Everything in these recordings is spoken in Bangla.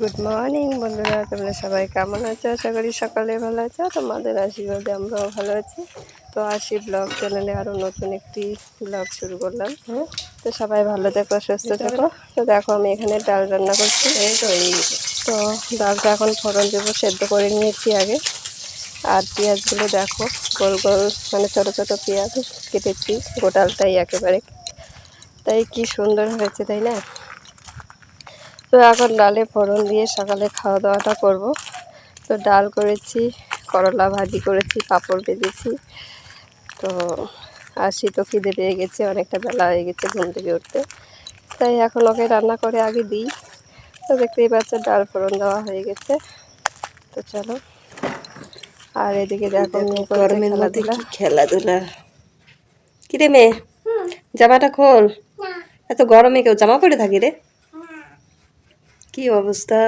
গুড মর্নিং বন্ধুরা, তোমরা সবাই কেমন আছো? আশা করি সকালে ভালো আছো। তোমাদের আশীর্বাদে আমরাও ভালো আছি। তো আসি ব্লগ চ্যানেলে আরও নতুন একটি ব্লগ শুরু করলাম। তো সবাই ভালো থেকো, সুস্থ থেকো। তো দেখো আমি এখানে ডাল রান্না করছি। তো ডালটা এখন ফোড়ন দেবো, সেদ্ধ করে নিয়েছি আগে। আর পেঁয়াজগুলো দেখো গোল গোল মানে ছোটো ছোটো পেঁয়াজ কেটেছি, গোটালটাই একেবারে। তাই কি সুন্দর হয়েছে, তাই না? তো এখন ডালে ফোড়ন দিয়ে সকালে খাওয়া দাওয়াটা করব। তো ডাল করেছি, করলা ভাজি করেছি, পাঁপড় ভেজেছি। তো আসি তো খিদে পেয়ে গেছে, অনেকটা বেলা হয়ে গেছে ঘুম থেকে উঠতে। তাই এখন ওকে রান্না করে আগে দিই। তো দেখতেই পাচ্ছ ডাল ফোড়ন দেওয়া হয়ে গেছে। তো চলো। আর এদিকে দেখো গরমের মধ্যে কি খেলাধুলা। কিরে মেয়ে, জামাটা খোল। এত গরমে কেউ জামা পরে থাকি রে? কি অবস্থা,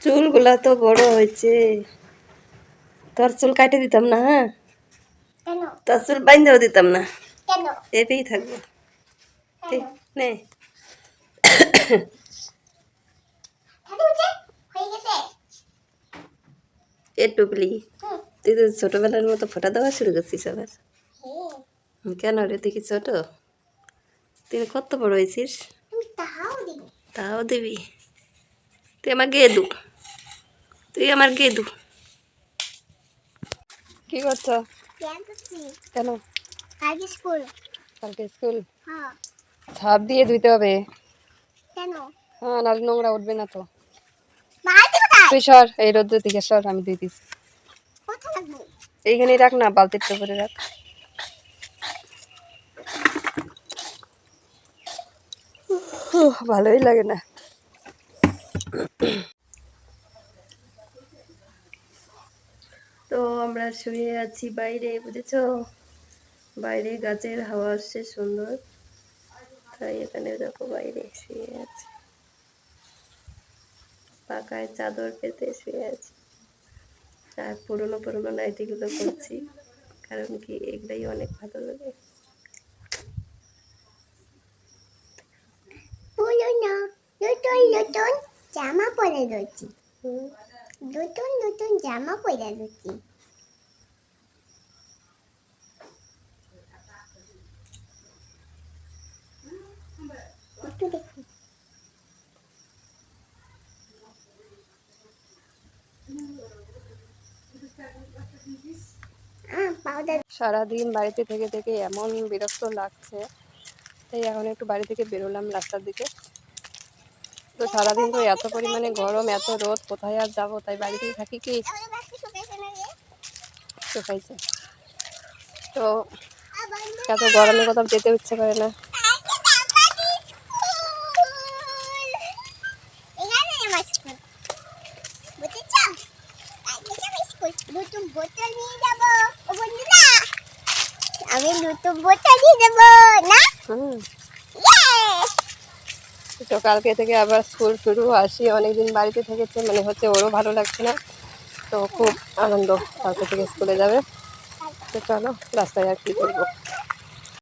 চুলগুলা তো বড় হয়েছে। তোর চুল কাটে দিতাম না? হ্যাঁ, তোর চুল বাইন্দেও দিতাম না, এবেই থাকবো। ঠিক নে। এ টুকলি, তুই তো ছোটবেলার মতো ফোঁটা দেওয়া শুরু করছিস আবার। কেন রে, তুই কি ছোট? তুই কত বড় হয়েছিস? তাও দিবি? তুই আমার গেদু, তুই আমার গেদু। কি করছো? কেন? কালকে স্কুল। কালকে স্কুল? হ্যাঁ। ছাপ দিয়ে ধুইতে হবে। কেন? হ্যাঁ, নাহলে নোংরা উঠবে না তো। বালতি কোথায়? তুই সর, এই রোদ্রের দিকে সর, আমি ধুই দিচ্ছি। কোথায় রাখবো? এইখানেই রাখ না, বালতির উপরে রাখ। ভালোই লাগে না। তো আমরা শুয়ে আছি বাইরে, বুঝেছো? বাইরে গাছের হাওয়া আসছে সুন্দর, তাই এখানে দেখো বাইরে শুয়ে আছি, পাকায় চাদর পেতে শুয়ে আছি। আর পুরোনো পুরোনো নাইটিগুলো করছি, কারণ কি এগুলাই অনেক ভালো লাগে। নতুন জামা পরে রয়েছি, নতুন নতুন জামা পরে রয়েছি। সারাদিন বাড়িতে থেকে থেকে এমন বিরক্ত লাগছে, তাই এখন একটু বাড়ি থেকে বেরোলাম রাস্তার দিকে। তো সারাদিন তো এত পরিমাণে গরম, এত রোদ, কোথায় আর যাবো, তাই বাড়িতেই থাকি। কি শুকাইছে তো, এত গরমে কোথাও যেতে ইচ্ছে করে না। আমি নতুন বোতল নিয়ে যাবো না। তো কালকে থেকে আবার স্কুল শুরু, আসি অনেকদিন বাড়িতে থেকেছে, মানে হচ্ছে ওরও ভালো লাগছে না। তো খুব আনন্দ, কালকে থেকে স্কুলে যাবে। তো চলো রাস্তায় আর কি করবো।